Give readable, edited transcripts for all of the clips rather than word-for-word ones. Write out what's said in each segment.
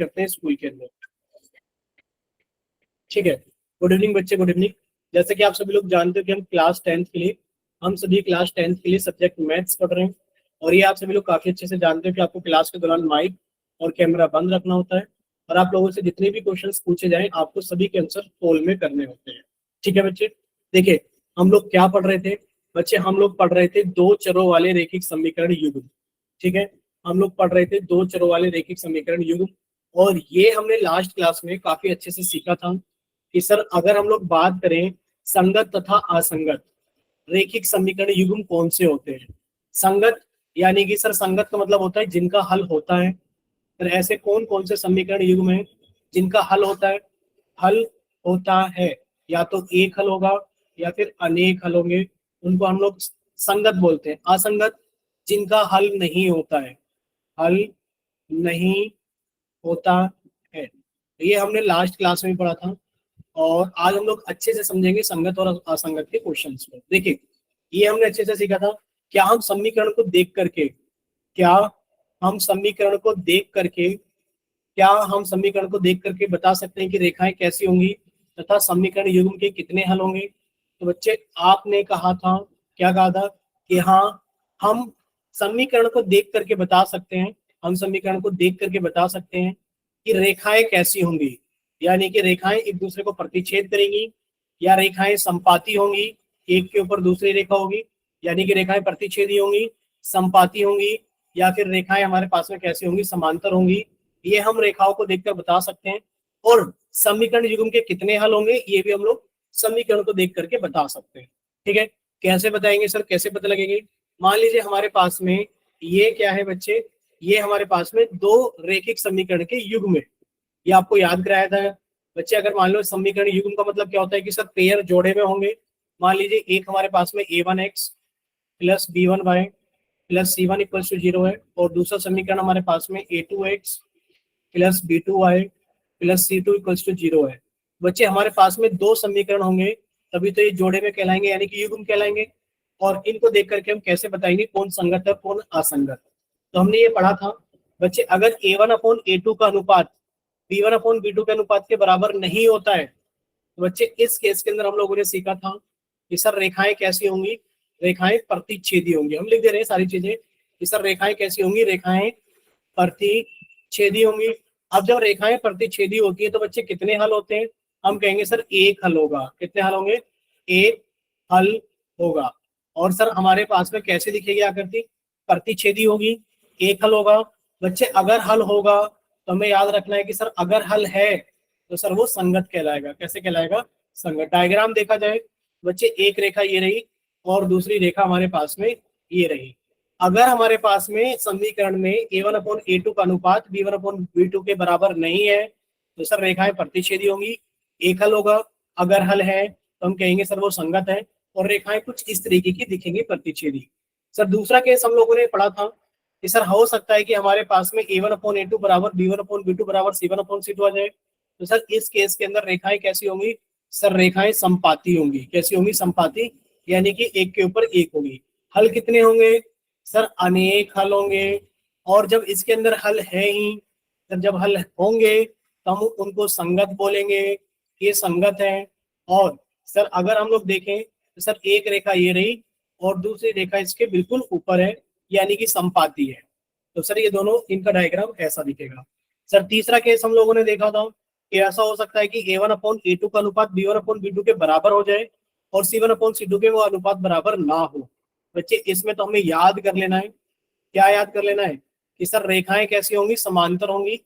करते हैं स्कूल के अंदर। ठीक है, गुड इवनिंग बच्चे, गुड इवनिंग। जैसे कि आप सभी लोग जानते हो कि हम सभी क्लास टेंथ के लिए सब्जेक्ट मैथ्स पढ़ रहे हैं। और ये आप सभी लोग काफी अच्छे से जानते हो कि आपको क्लास के दौरान माइक और कैमरा बंद रखना होता है, और आप लोगों से जितने भी क्वेश्चंस पूछे जाएं आपको सभी के आंसर पोल में करने होते हैं। ठीक है बच्चे, देखिए हम लोग क्या पढ़ रहे थे बच्चे, हम लोग पढ़ रहे थे दो चरों वाले रैखिक समीकरण युग्म। ठीक है, हम लोग पढ़ रहे थे दो चरों वाले रैखिक समीकरण युग्म, और ये हमने लास्ट क्लास में काफी अच्छे से सीखा था कि सर अगर हम लोग बात करें संगत तथा असंगत रैखिक समीकरण युग्म कौन से होते हैं। संगत यानी कि सर संगत का मतलब होता है जिनका हल होता है। फिर ऐसे कौन कौन से समीकरण युग्म है जिनका हल होता है? हल होता है या तो एक हल होगा या फिर अनेक हल होंगे, उनको हम लोग संगत बोलते हैं। असंगत जिनका हल नहीं होता है, हल नहीं होता है। ये हमने लास्ट क्लास में पढ़ा था, और आज हम लोग अच्छे से समझेंगे संगत और असंगत के क्वेश्चंस को। देखिए ये हमने अच्छे से सीखा था। क्या हम समीकरण को देख करके क्या हम समीकरण को देख करके क्या हम समीकरण को देख करके बता सकते हैं कि रेखाएं कैसी होंगी तथा समीकरण युग्म के कितने हल होंगे? तो बच्चे आपने कहा था, क्या कहा था कि हाँ हम समीकरण को देख करके बता सकते हैं, हम समीकरण को देख करके बता सकते हैं कि रेखाएं कैसी होंगी, यानी कि रेखाएं एक दूसरे को प्रतिच्छेद करेंगी, या रेखाएं संपाती होंगी, एक के ऊपर दूसरी रेखा होगी, यानी कि रेखाएं प्रतिच्छेदी होंगी, संपाती होंगी, या फिर रेखाएं हमारे पास में कैसी होंगी, समांतर होंगी। ये हम रेखाओं को देखकर बता सकते हैं। और समीकरण युग्म के कितने हल होंगे ये भी हम लोग समीकरण को देख करके बता सकते हैं। ठीक है, कैसे बताएंगे सर, कैसे पता लगेंगे? मान लीजिए हमारे पास में ये क्या है बच्चे, ये हमारे पास में दो रैखिक समीकरण के युग्म है। ये आपको याद कराया था बच्चे। अगर मान लो समीकरण युग्म का मतलब क्या होता है कि सर पेयर जोड़े में होंगे। मान लीजिए एक हमारे पास में a1x plus b1y plus c1 equal to 0 है, और दूसरा समीकरण हमारे पास में a2x plus b2y plus c2 equal to 0 है। बच्चे हमारे पास में दो समीकरण होंगे तभी तो ये जोड़े में कहलाएंगे, यानी कि युग्म कहलाएंगे। और इनको देख करके हम कैसे बताएंगे कौन संगत है कौन असंगत? तो हमने ये पढ़ा था बच्चे, अगर a1/a2 का अनुपात b1/b2 के अनुपात के बराबर नहीं होता है, तो बच्चे इस केस के अंदर हम लोगों ने सीखा था कि सर रेखाएं कैसी होंगी, रेखाएं प्रतिच्छेदी होंगी। हम लिख दे रहे हैं सारी चीजें कि सर रेखाएं कैसी होंगी, रेखाएं प्रतिच्छेदी होंगी। अब जब रेखाएं प्रतिच्छेदी होती है तो बच्चे कितने हल होते हैं? हम कहेंगे सर एक हल होगा। कितने हल होंगे? एक हल होगा। और सर हमारे पास में कैसे दिखेगी आकृति? प्रतिच्छेदी होगी, एक हल होगा। बच्चे अगर हल होगा तो हमें याद रखना है कि सर अगर हल है तो सर वो संगत कहलाएगा। कैसे कहलाएगा? संगत। डायग्राम देखा जाए बच्चे, एक रेखा ये रही और दूसरी रेखा हमारे पास में ये रही। अगर हमारे पास में समीकरण में a1/a2 का अनुपात b1/b2 के बराबर नहीं है तो सर रेखाएं प्रतिच्छेदी होंगी, एक हल होगा। अगर हल है तो हम कहेंगे सर वो संगत है, और रेखाएं कुछ इस तरीके की दिखेंगी प्रतिच्छेदी। सर दूसरा केस हम लोगों ने पढ़ा था कि सर हो सकता है कि हमारे पास में a1/a2 बराबर b1/b2 बराबर c1/c2 आ जाए। तो सर इस केस के अंदर रेखाएं कैसी होंगी? सर रेखाएं संपाती होंगी। कैसी होंगी? संपाती, यानी कि एक के ऊपर एक होगी। हल कितने होंगे? सर अनेक हल होंगे। और जब इसके अंदर हल है ही, सर जब हल होंगे तो हम उनको संगत बोलेंगे, ये संगत है। और सर अगर हम लोग देखें तो सर एक रेखा ये रही और दूसरी रेखा इसके बिल्कुल ऊपर है, यानी कि संपाती है। तो सर ये दोनों, इनका डायग्राम ऐसा दिखेगा। सर तीसरा केस हम लोगों ने देखा था कि ऐसा हो सकता है कि a1/a2 का अनुपात b1/b2 के बराबर हो जाए और c1/c2 के वो अनुपात बराबर ना हो। बच्चे इसमें तो हमें याद कर लेना है, क्या याद कर लेना है कि सर रेखाएं कैसी होंगी? समांतर होंगी।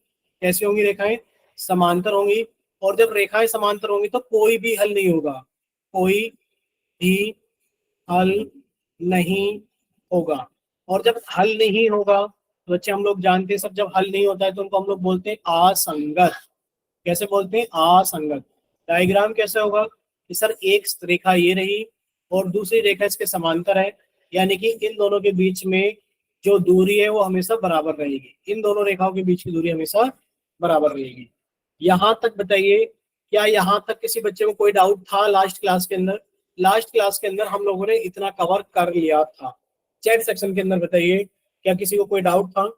कैसी होंगी? रेखाएं समांतर होंगी। और जब रेखाएं समांतर होंगी तो कोई भी हल नहीं होगा, कोई भी हल नहीं होगा। और जब हल नहीं होगा तो बच्चे हम लोग जानते हैं सब, जब हल नहीं होता है तो उनको हम लोग बोलते हैं असंगत। कैसे बोलते हैं? असंगत। डायग्राम कैसे होगा कि सर एक रेखा ये रही और दूसरी रेखा इसके समांतर है, यानी कि इन दोनों के बीच में जो दूरी है वो हमेशा बराबर रहेगी। इन दोनों रेखाओं के बीच की दूरी हमेशा बराबर रहेगी। यहां तक बताइए, क्या यहां तक किसी बच्चे को कोई डाउट था लास्ट क्लास के अंदर? लास्ट क्लास के अंदर हम लोगों ने इतना कवर कर लिया था। चैट सेक्शन के अंदर बताइए क्या किसी को कोई डाउट था?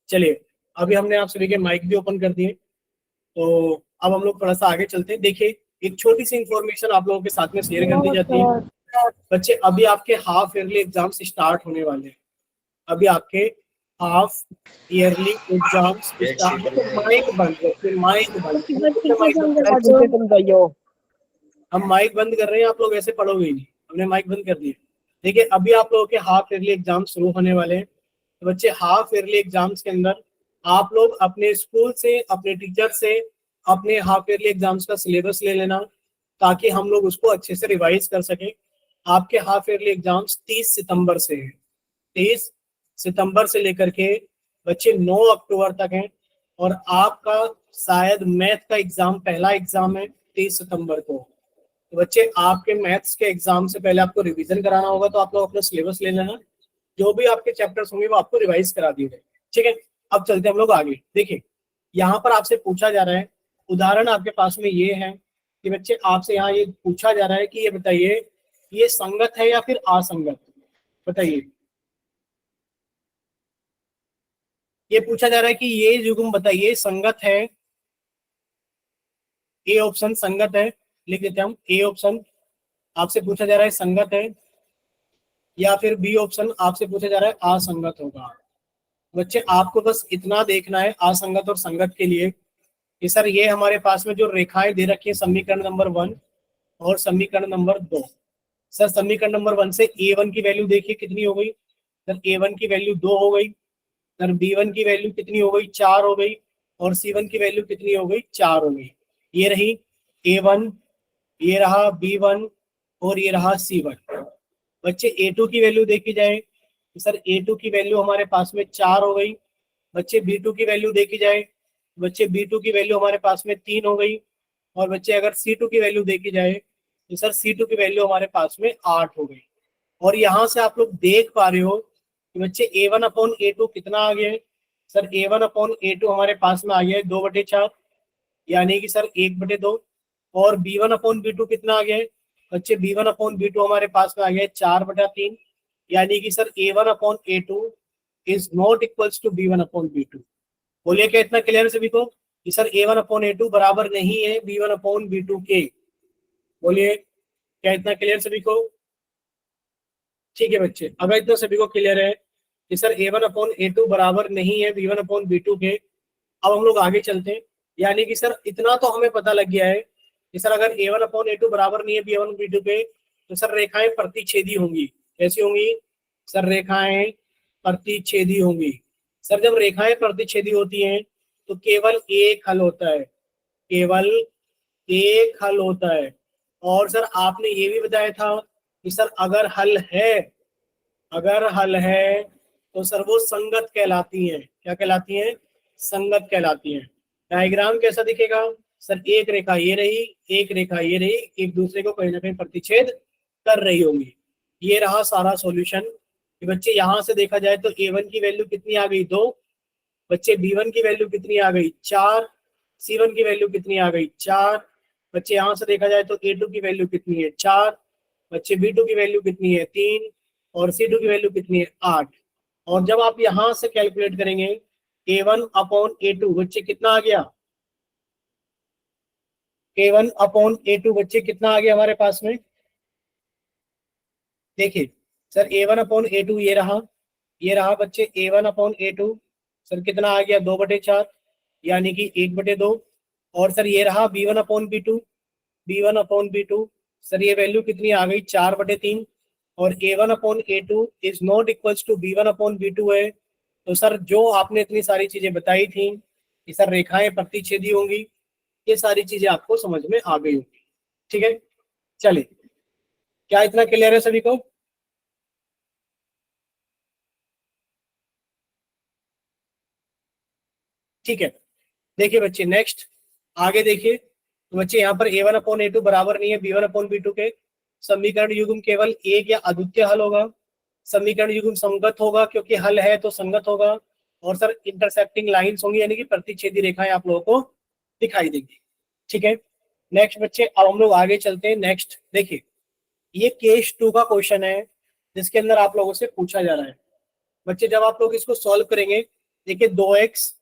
चलिए अभी हमने आप सभी के माइक भी ओपन कर दिए, तो अब हम लोग थोड़ा सा आगे चलते हैं। देखिए, एक छोटी सी इंफॉर्मेशन आप लोगों के साथ में शेयर कर दी जाती है। बच्चे, अभी आपके हाफ ईयरली एग्जाम्स स्टार्ट होने वाले हैं। अभी आपके half yearly exams start, mic बंद रखिए, माइक बंद, हम माइक बंद कर रहे हैं, आप लोग ऐसे पढ़ोगे ही नहीं, हमने माइक बंद कर दिया। देखिए, अभी आप लोगों के हाफ ईयरली एग्जाम शुरू होने वाले हैं। तो बच्चे, हाफ ईयरली एग्जाम्स के अंदर आप लोग अपने स्कूल से, अपने टीचर से अपने हाफ ईयरली एग्जाम्स का सिलेबस ले लेना, ताकि हम लोग उसको अच्छे से रिवाइज कर सकें। आपके हाफ ईयरली एग्जाम्स 30 सितंबर से है, 30 सितंबर से लेकर के बच्चे 9 अक्टूबर तक हैं। और आपका शायद मैथ का एग्जाम, पहला एग्जाम है 30 सितंबर को। तो बच्चे, आपके मैथ्स के एग्जाम से पहले आपको रिवीजन कराना होगा, तो आप लोग अपना सिलेबस ले लेना, जो भी आपके चैप्टर्स होंगे वो आपको रिवाइज करा दिए गए। ठीक है, अब चलते हैं हम लोग आगे। देखिए, यहाँ पर आपसे पूछा जा रहा है, उदाहरण आपके पास में ये है कि बच्चे, आपसे यहाँ ये पूछा जा रहा है कि ये बताइए, ये संगत है या फिर असंगत, बताइए। ये पूछा जा रहा है कि ये युग्म बताइए संगत है। ए ऑप्शन संगत है, लिख देते हैं हम, ए ऑप्शन आपसे पूछा जा रहा है संगत है, या फिर बी ऑप्शन आपसे पूछा जा रहा है असंगत होगा। बच्चे, आपको बस इतना देखना है असंगत और संगत के लिए कि सर ये हमारे पास में जो रेखाएं दे रखी है, समीकरण नंबर 1 और समीकरण नंबर 2। सर समीकरण नंबर 1 से A1 की वैल्यू देखिए कितनी हो गई, सर A1 की वैल्यू 2 हो गई, सर B1 की वैल्यू कितनी हो गई, 4 हो गई, और C1 की वैल्यू कितनी हो गई, 4 हो गई। ये रही A1, ये रहा B1 और ये रहा C1। बच्चे, A2 की वैल्यू देखी जाए तो सर A2 की वैल्यू हमारे पास में 4 हो गई। बच्चे, B2 की वैल्यू देखी जाए, बच्चे B2 की वैल्यू हमारे पास में 3 हो गई। और बच्चे, अगर C2 की वैल्यू देखी जाए तो सर C2 की वैल्यू हमारे पास में 8 हो गई। और यहाँ से आप लोग देख पा रहे हो कि बच्चे A1 अपॉन A2 कितना आ गया है। सर A1 अपॉन A2 हमारे पास में आ गया है 2/4, यानी कि सर 1/2। और B1 अपॉन B2 कितना आ गया है बच्चे, B1 अपॉन B2 हमारे पास में आ गया है 4/3, यानी कि sir A1 upon A2 is not equals to B1 upon B2। बोलिए, क्या इतना क्लियर है सभी को कि सर A1 अपॉन A2 बराबर नहीं है B1 अपॉन B2 के? बोलिए, क्या इतना क्लियर सभी को? ठीक है बच्चे, अगर इतना सभी को क्लियर है कि सर A1 अपॉन A2 बराबर नहीं है B1 अपॉन B2 के, अब हम लोग आगे चलते हैं। यानी कि सर इतना तो हमें पता लग गया है कि सर अगर A1 अपॉन A2 बराबर नहीं है B1 B2 के, तो सर रेखाएं प्रतिच्छेदी होंगी। कैसी होंगी? सर रेखाएं प्रतिच्छेदी होंगी। सर जब रेखाएं प्रतिच्छेदी होती हैं तो केवल एक हल होता है, केवल एक हल होता है। और सर आपने ये भी बताया था कि सर अगर हल है, अगर हल है तो सर वो संगत कहलाती हैं। क्या कहलाती हैं? संगत कहलाती हैं। डायग्राम कैसा दिखेगा? सर एक रेखा ये रही, एक रेखा ये रही, एक दूसरे को कहीं ना कहीं प्रतिच्छेद कर रही होंगी। ये रहा सारा सॉल्यूशन। बच्चे, यहां से देखा जाए तो A1 की वैल्यू कितनी आ गई, 2। बच्चे, B1 की वैल्यू कितनी आ गई, 4। C1 की वैल्यू कितनी आ गई, 4। बच्चे, यहां से देखा जाए तो A2 की वैल्यू कितनी है, 4। बच्चे, B2 की वैल्यू कितनी है, 3। और C2 की वैल्यू कितनी है, 8। और जब आप यहां से कैलकुलेट करेंगे A1 अपॉन A2, बच्चे कितना आ गया? A1 अपॉन A2 बच्चे कितना आ गया हमारे पास में? देखिए सर, A1 अपॉन A2 ये रहा, ये रहा बच्चे A1 अपॉन A2। सर कितना आ गया, 2/4, यानी कि 1/2। और सर ये रहा B1 upon B2, B1 upon B2। Sir ये वैल्यू कितनी आ गई, 4/3। और A1 upon A2 is not equals to B1 upon B2 है। तो सर जो आपने इतनी सारी चीजें बताई थी कि सर रेखाएं प्रतिच्छेदी होंगी, ये सारी चीजें आपको समझ में आ गई होंगी। ठीक है, चलिए, क्या इतना क्लियर है सभी को? ठीक है, देखिए बच्चे, नेक्स्ट आगे देखिए। तो बच्चे, यहाँ पर A1 अपॉन A2 बराबर नहीं है B1 अपॉन B2 के। समीकरण युग्म केवल एक या अद्वितीय हल होगा। समीकरण युग्म संगत होगा, क्योंकि हल है तो संगत होगा। और सर इंटरसेक्टिंग लाइंस होंगी, यानी कि प्रतिच्छेदी रेखाएं आप लोगों को दिखाई देंगी। ठीक है, नेक्स्ट बच्चे, अब हम लोग आगे चलते हैं। नेक्स्ट देखिए, ये केस 2 का क्वेश्चन है, जिसके अंदर आप लोगों से पूछा जा रहा है। बच्चे, जब आप लोग इसको सॉल्व करेंगे, देखिए 2x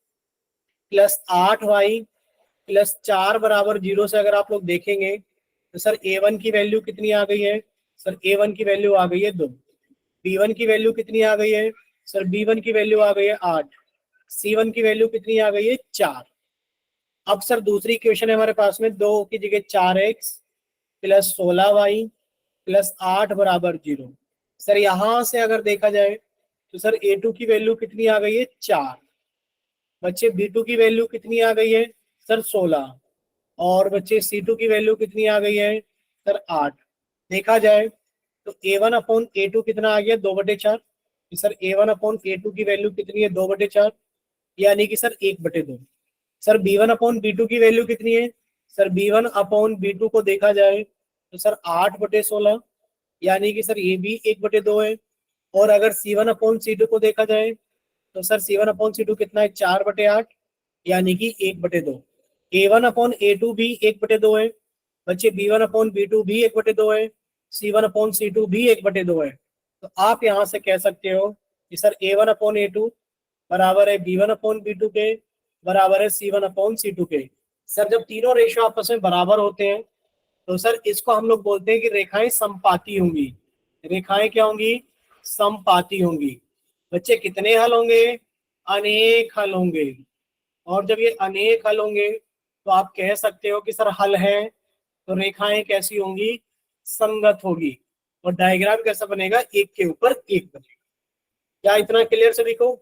प्लस 8y प्लस 4 बराबर 0 से अगर आप लोग देखेंगे तो सर a1 की वैल्यू कितनी आ गई है? सर a1 की वैल्यू आ गई है 2। b1 की वैल्यू कितनी आ गई है? सर b1 की वैल्यू आ गई है 8। c1 की वैल्यू कितनी आ गई है? 4। अब सर दूसरी इक्वेशन है हमारे पास में, 2 की जगह 4x प्लस 16y प्लस 8 बराबर 0। सर यहां से अगर देखा जाए तो सर a2 की वैल्यू कितनी आ गई है? 4। बच्चे b2 की वैल्यू कितनी आ गई है? सर 16। और बच्चे c2 की वैल्यू कितनी आ गई है? सर 8। देखा जाए तो a1 अपॉन a2 कितना आ गया? 2/4। सर a1 अपॉन a2 की वैल्यू कितनी है? 2/4, यानी कि sir 1/2। Sir b1 upon b2 की वैल्यू कितनी है? सर b1 अपॉन b2 को देखा जाए तो सर 8/16, यानी कि सर ये भी 1/2 है। और अगर c1 अपॉन c2 को देखा जाए तो सर c1 अपॉन c2 कितना है? 4/8, यानी कि 1/2। a1 अपॉन a2 भी 1/2 है। बच्चे b1 अपॉन b2 भी 1/2 है। c1 अपॉन c2 भी 1/2 है। तो आप यहां से कह सकते हो कि सर a1 अपॉन a2 बराबर है b1 अपॉन b2 के, बराबर है c1 अपॉन c2 के। सर जब तीनों रेशो आपस में बराबर होते हैं तो सर इसको हम लोग बोलते हैं कि रेखाएं समपाती होंगी। रेखाएं क्या होंगी? समपाती होंगी। बच्चे कितने हल होंगे? अनेक हल होंगे। और जब ये अनेक हल होंगे तो आप कह सकते हो कि सर हल है तो रेखाएं कैसी होंगी? संगत होगी। और डायग्राम कैसा बनेगा? एक के ऊपर एक बनेगा। क्या इतना क्लियर सभी को?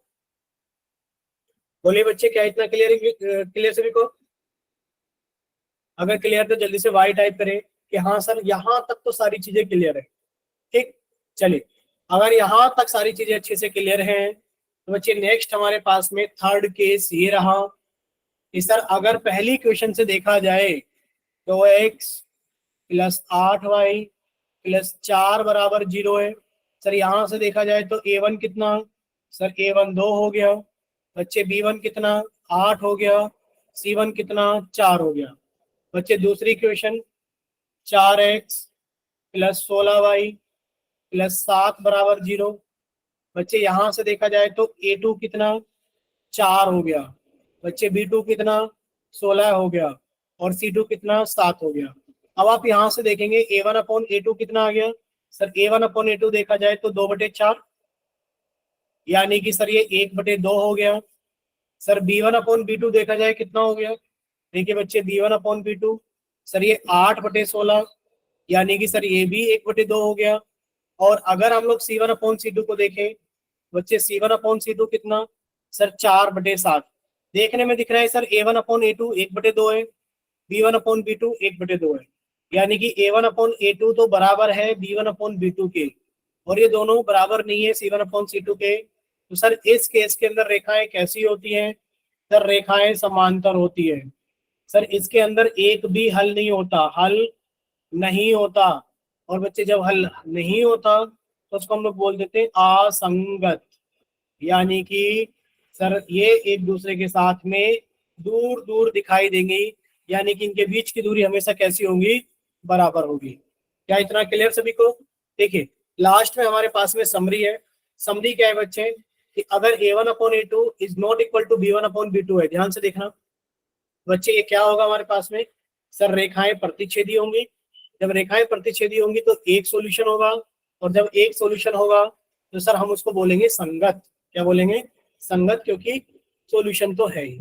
बोलिए बच्चे, क्या इतना क्लियर क्लियर सभी को? अगर क्लियर तो जल्दी से वाई टाइप करें कि हाँ सर यहां तक तो सारी चीजें क्लियर है। ठीक, चलिए अगर यहां तक सारी चीजें अच्छे से क्लियर हैं तो बच्चे नेक्स्ट हमारे पास में थर्ड केस ये रहा कि सर अगर पहली क्वेश्चन से देखा जाए तो x प्लस 8y प्लस 4 बराबर 0 है। सर यहां से देखा जाए तो a1 कितना? सर a1 2 हो गया। बच्चे b1 कितना? 8 हो गया। c1 कितना? 4 हो गया। बच्चे दूसरी question, 4x plus 16y plus 7 बराबर 0। बच्चे यहां से देखा जाए तो a2 कितना? 4 हो गया। बच्चे b2 कितना? 16 हो गया। और c2 कितना? 7 हो गया। अब आप यहां से देखेंगे a1 अपॉन a2 कितना आ गया? सर a1 अपॉन a2 देखा जाए तो 2/4, यानी कि सर ये 1/2 हो गया। सर b1 अपॉन b2 देखा जाए कितना हो गया? देखिए बच्चे b1 अपॉन b2, सर ये 8/16, यानी कि सर ये भी 1/2 हो गया। और अगर हम लोग c1 अपॉन c2 को देखें बच्चे, c1 अपॉन c2 कितना? सर 4/7। देखने में दिख रहा है सर a1 अपॉन a2 1/2 है, b1 अपॉन b2 1/2 है, यानी कि a1 अपॉन a2 तो बराबर है b1 अपॉन b2 के, और ये दोनों बराबर नहीं है c1 अपॉन c2 के। तो सर इस केस के अंदर रेखाएं कैसी होती हैं? सर रेखाएं समांतर होती है। सर इसके अंदर एक भी हल नहीं होता, हल नहीं होता। और बच्चे जब हल नहीं होता तो उसको हम लोग बोल देते हैं असंगत, यानी कि सर ये एक दूसरे के साथ में दूर दूर दिखाई देंगी, यानी कि इनके बीच की दूरी हमेशा कैसी होगी? बराबर होगी। क्या इतना क्लियर सभी को? देखिए लास्ट में हमारे पास में समरी है। समरी क्या है बच्चे कि अगर a1 upon a2 is not equal to b1 upon b2 है, ध्यान से देखना बच्चे, ये क्या होगा हमारे पास में? सर रेखाएं प्रतिच्छेदी होंगी। जब रेखाएं प्रतिच्छेदी होंगी तो एक सॉल्यूशन होगा, और जब एक सॉल्यूशन होगा तो सर हम उसको बोलेंगे संगत। क्या बोलेंगे? संगत, क्योंकि सॉल्यूशन तो है ही।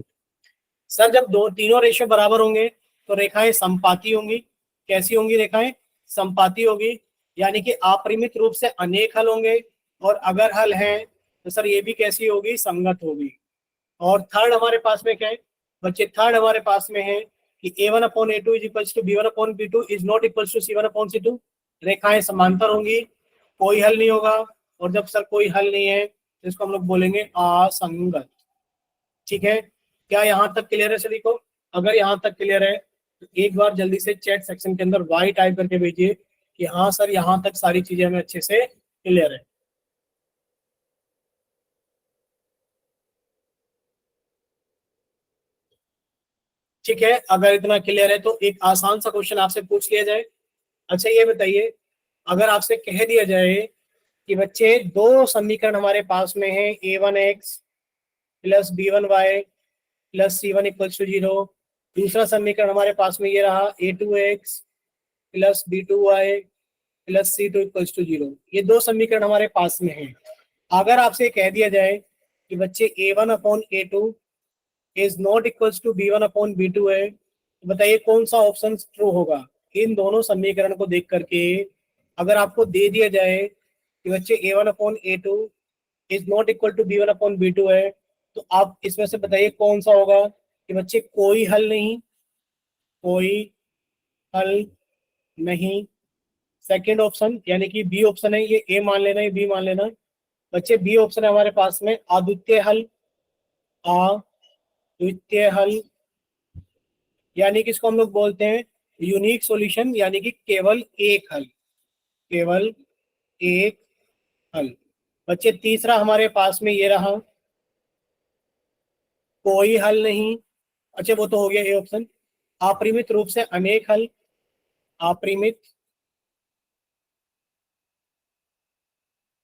सर जब दो तीनों रेशो बराबर होंगे तो रेखाएं संपाती होंगी। कैसी होंगी रेखाएं? संपाती होगी, यानी कि अपरिमित रूप से अनेक हल होंगे, और अगर हल है तो सर ये भी कैसी होगी? संगत होगी। और थर्ड हमारे पास में क्या है बच्चे? थर्ड हमारे पास में है कि a1 upon a2 is equals to b1 upon b2 is not equals to c1 upon c2। रेखाएं समांतर होंगी, कोई हल नहीं होगा, और जब सर कोई हल नहीं है तो इसको हम लोग बोलेंगे असंगत। ठीक है, क्या यहाँ तक क्लियर है सभी को? अगर यहाँ तक क्लियर है तो एक बार जल्दी से चैट सेक्शन के अंदर वाई टाइप करके भेजिए कि हाँ सर यहाँ तक सारी चीजें हमें अच्छे से क्लियर है। ठीक है, अगर इतना क्लियर है तो एक आसान सा क्वेश्चन आपसे पूछ लिया जाए। अच्छा ये बताइए, अगर आपसे कह दिया जाए कि बच्चे दो समीकरण हमारे पास में है a1x plus b1y plus C1 equals to 0। दूसरा समीकरण हमारे पास में ये रहा A2x plus B2y plus C2 equals to 0। ये दो समीकरण हमारे पास में हैं। अगर आपसे कह दिया जाए कि बच्चे A1 upon A2 is not equals to B1 upon B2 है, तो बताइए कौन सा ऑप्शन ट्रू होगा। इन दोनों समीकरण को देख करके अगर आपको दे दिया जाए कि बच्चे A1 upon A2 is not equal to B1 upon B2 है, तो आप इसमें से बताइए कौन सा होगा। कि बच्चे कोई हल नहीं, कोई हल नहीं, सेकेंड ऑप्शन यानी कि बी ऑप्शन है, ये ए मान लेना, ये बी मान लेना। बच्चे बी ऑप्शन है हमारे पास में अद्वितीय हल, अद्वितीय हल यानी कि इसको हम लोग बोलते हैं यूनिक सॉल्यूशन, यानी कि केवल एक हल, केवल एक हल। बच्चे तीसरा हमारे पास में ये रहा कोई हल नहीं। अच्छा वो तो हो गया ए ऑप्शन। अपरिमित रूप से अनेक हल, अपरिमित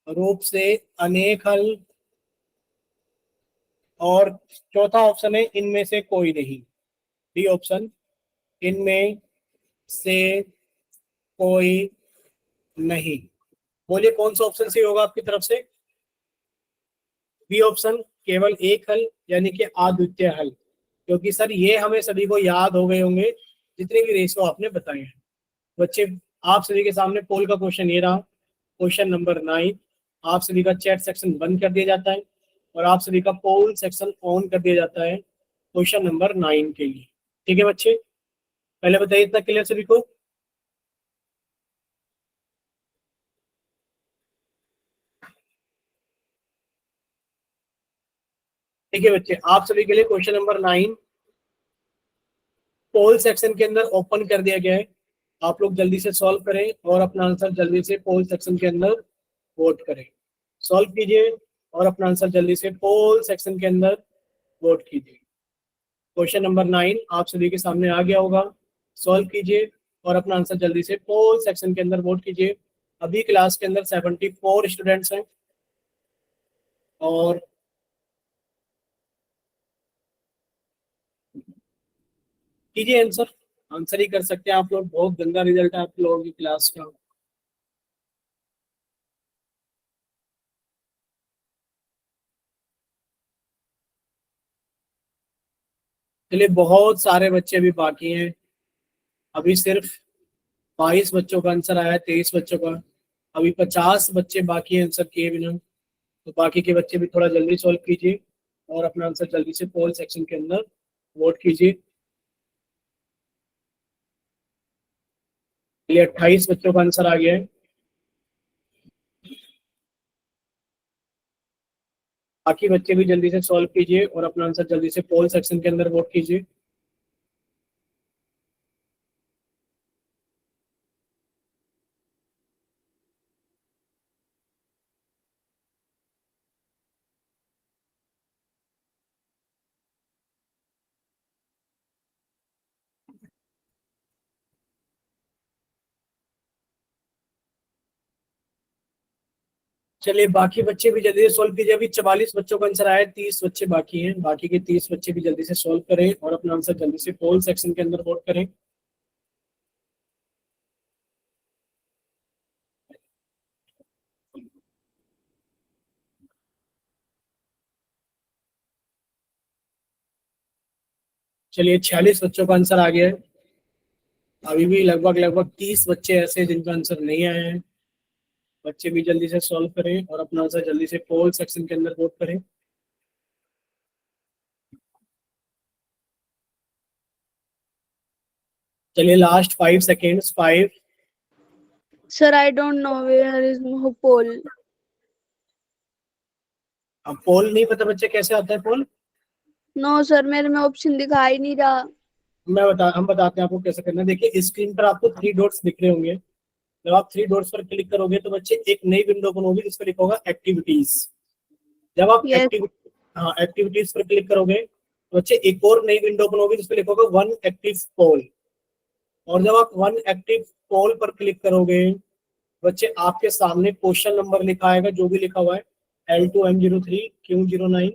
रूप से अनेक हल। और चौथा ऑप्शन है इनमें से कोई नहीं, डी ऑप्शन, इनमें से कोई नहीं। बोलिए कौन सा ऑप्शन सही होगा आपकी तरफ से। बी ऑप्शन, केवल एक हल यानी कि अद्वितीय हल। क्योंकि सर ये हमें सभी को याद हो गए होंगे जितने भी रेशो आपने बताए हैं। बच्चे आप सभी के सामने पोल का क्वेश्चन ये रहा, क्वेश्चन नंबर 9। आप सभी का चैट सेक्शन बंद कर दिया जाता है और आप सभी का पोल सेक्शन ऑन कर दिया जाता है क्वेश्चन नंबर 9 के लिए। ठीक है बच्चे, पहले बताइए इतना क्लियर सभी को। ठीक है बच्चे, आप सभी के लिए क्वेश्चन नंबर 9 पोल सेक्शन के अंदर ओपन कर दिया गया है। आप लोग जल्दी से सॉल्व करें और अपना आंसर जल्दी से पोल सेक्शन के अंदर वोट करें। सॉल्व कीजिए और अपना आंसर जल्दी से पोल सेक्शन के अंदर वोट कीजिए। क्वेश्चन नंबर 9 आप सभी के सामने आ गया होगा। सॉल्व कीजिए और अपना आंसर जल्दी से पोल सेक्शन के अंदर वोट कीजिए। अभी क्लास के अंदर 74 स्टूडेंट्स हैं और कीजिए आंसर। आंसर ही कर सकते हैं आप लोग, बहुत गंदा रिजल्ट है आप लोगों की क्लास का। चलिए बहुत सारे बच्चे अभी बाकी हैं, अभी सिर्फ 22 बच्चों का आंसर आया है, 23 बच्चों का। अभी 50 बच्चे बाकी हैं आंसर किए बिना। तो बाकी के बच्चे भी थोड़ा जल्दी सॉल्व कीजिए और अपना आंसर जल्दी से पोल सेक्शन के अंदर वोट कीजिए। चलिए 28 बच्चों का आंसर आ गया है। बाकी बच्चे भी जल्दी से सॉल्व कीजिए और अपना आंसर जल्दी से पोल सेक्शन के अंदर वोट कीजिए। चलिए बाकी बच्चे भी जल्दी से सॉल्व कीजिए। अभी 44 बच्चों का आंसर आया है, 30 बच्चे बाकी हैं। बाकी के 30 बच्चे भी जल्दी से सॉल्व करें और अपना आंसर जल्दी से पोल सेक्शन के अंदर वोट करें। चलिए 46 बच्चों का आंसर आ गया है। अभी भी लगभग लगभग 30 बच्चे ऐसे हैं जिनका आंसर नहीं आया है। बच्चे भी जल्दी से सॉल्व करें और अपना आंसर जल्दी से पोल सेक्शन के अंदर वोट करें। चलिए last 5 seconds, 5। Sir, I don't know where is pole. अब पोल नहीं पता बच्चे कैसे आता है पोल। No, sir, मेरे में ऑप्शन दिखाई नहीं रहा। हम बताते हैं आपको कैसे करना है। देखिए स्क्रीन पर आपको 3 डॉट्स दिख रहे होंगे। जब आप 3 डॉट्स पर क्लिक करोगे तो बच्चे एक नई विंडो ओपन होगी जिस पर लिखा होगा एक्टिविटीज। जब आप Yes. एक्टिविटीज पर क्लिक करोगे तो बच्चे एक और नई विंडो ओपन होगी जिस पर लिखा होगा वन एक्टिव पोल। और जब आप वन एक्टिव पोल पर क्लिक करोगे बच्चे आपके सामने क्वेश्चन नंबर लिखा आएगा जो भी लिखा हुआ है L2M03Q09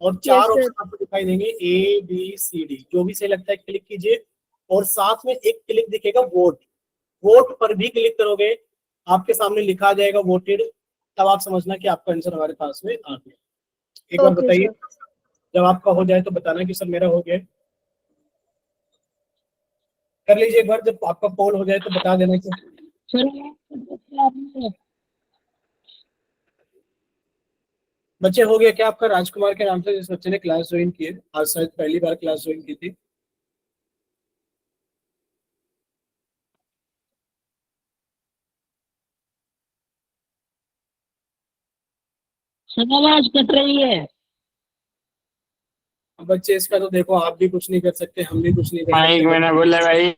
और चार Yes, sir. ऑप्शन आपको दिखाई देंगे ABCD, जो भी सही लगता है क्लिक कीजिए। और साथ में एक क्लिक दिखेगा वोट, वोट पर भी क्लिक करोगे, आपके सामने लिखा आ जाएगा वोटेड, तब आप समझना कि आपका आंसर हमारे पास में आ गया। एक बार Okay, बताइए, sir. जब आपका हो जाए तो बताना कि सर मेरा हो गया। कर लीजिए एक बार, जब आपका पोल हो जाए तो बता देना कि बच्चे हो गया क्या आपका। राजकुमार के नाम से जिस बच्चे ने क्लास ज्वाइन की है, आज शायद पहली बार क्लास ज्वाइन की थी। सब आवाज कट रही है। अब बच्चे इसका तो देखो, आप भी कुछ नहीं कर सकते, हम भी कुछ नहीं कर माइक सकते। मैंने बोला भाई।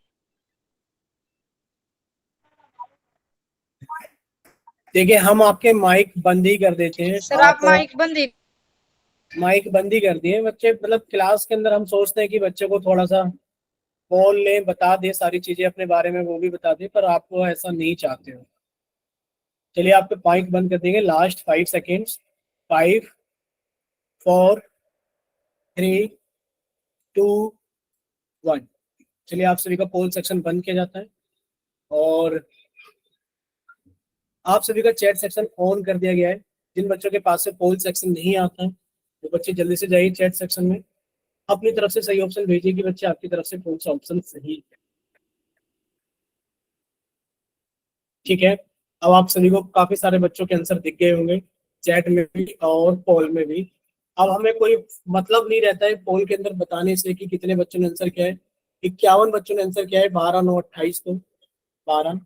देखिए हम आपके माइक बंद ही कर देते हैं। सर आप माइक बंद ही। माइक बंद ही कर दिए बच्चे, मतलब क्लास के अंदर हम सोचते हैं कि बच्चे को थोड़ा सा बोल ले, बता दे सारी चीजें अपने बारे में, वो भी बता दे, पर आप वो ऐसा नहीं चाहते हो। चलिए आपके माइक बंद कर देंगे, लास्ट 5 सेकेंड्स। 5, 4, 3, 2, 1। चलिए आप सभी का पोल सेक्शन बंद किया जाता है और आप सभी का चैट सेक्शन ऑन कर दिया गया है। जिन बच्चों के पास से पोल सेक्शन नहीं आता है, वो बच्चे जल्दी से जाइए चैट सेक्शन में, अपनी तरफ से सही ऑप्शन भेजिए कि बच्चे आपकी तरफ से कौन सा ऑप्शन सही है। ठीक है, अब आप सभी को काफी सारे बच्चों के आंसर दिख गए होंगे, चैट में भी और पोल में भी। अब हमें कोई मतलब नहीं रहता है पोल के अंदर बताने से कि कितने बच्चों ने आंसर किया है। 51 बच्चों ने आंसर किया है, 12, 9, 28, तो 12,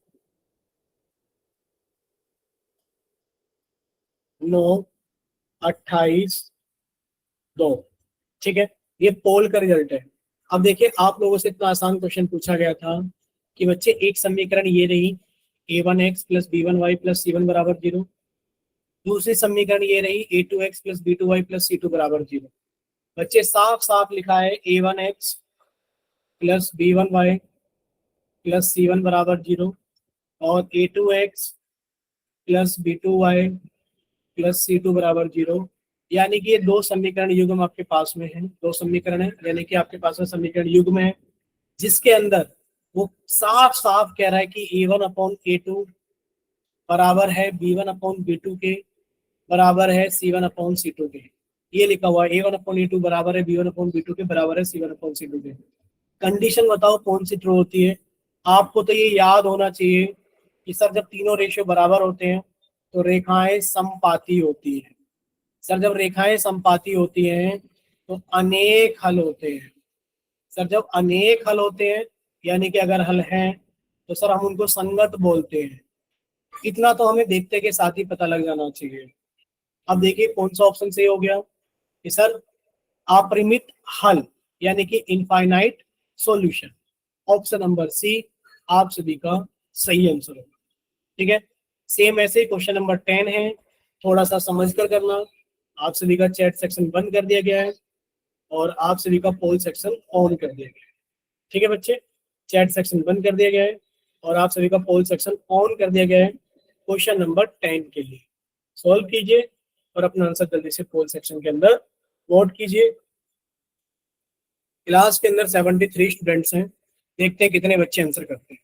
9, 28, 2। ठीक है, ये पोल का रिजल्ट है। अब देखिए आप लोगों से इतना आसान क्वेश्चन पूछा गया था कि बच्चे एक समीकरण ये रही, a1x plus b1y plus c1 बराबर 0। दूसरी समीकरण ये रही a2x plus b2y plus c2 बराबर 0। बच्चे साफ साफ लिखा है a1x plus b1y plus c1 बराबर 0 और a2x plus b2y plus c2 बराबर 0। यानी कि ये दो समीकरण युग्म आपके पास में है, दो समीकरण है, यानी कि आपके पास में समीकरण युग्म है, जिसके अंदर वो साफ साफ कह रहा है कि a1/a2 बराबर है b1/b2 के, बराबर है c1/c2 के। ये लिखा हुआ है a1/a2 बराबर है b1/b2 के, बराबर है c1/c2 के। कंडीशन बताओ कौन सी ट्रू होती है। आपको तो ये याद होना चाहिए कि सर जब तीनों रेशियो बराबर होते हैं तो रेखाएं समपाती होती हैं। सर जब रेखाएं समपाती होती हैं तो अनेक हल होते हैं। सर जब अनेक हल होते हैं, यानी कि अगर हल हैं तो सर हम उनको संगत बोलते हैं। इतना तो हमें देखते के साथ ही पता लग जाना चाहिए। अब देखिए कौन सा ऑप्शन सही हो गया कि सर अपरिमित हल, यानी कि infinite solution. Option number C आप सभी का सही आंसर होगा। ठीक है, सेम ऐसे ही क्वेश्चन नंबर 10 है, थोड़ा सा समझ कर करना। आप सभी का चैट सेक्शन बंद कर दिया गया है और आप सभी का पोल सेक्शन ऑन कर दिया गया है। ठीक है बच्चे, चैट सेक्शन बंद कर दिया गया है और आप सभी का पोल सेक्शन ऑन कर दिया गया है क्वेश्चन नंबर 10 के लिए। सॉल्व कीजिए और अपना आंसर जल्दी से पोल सेक्शन के अंदर वोट कीजिए। क्लास के अंदर 73 स्टूडेंट्स हैं, देखते हैं कितने बच्चे आंसर करते हैं।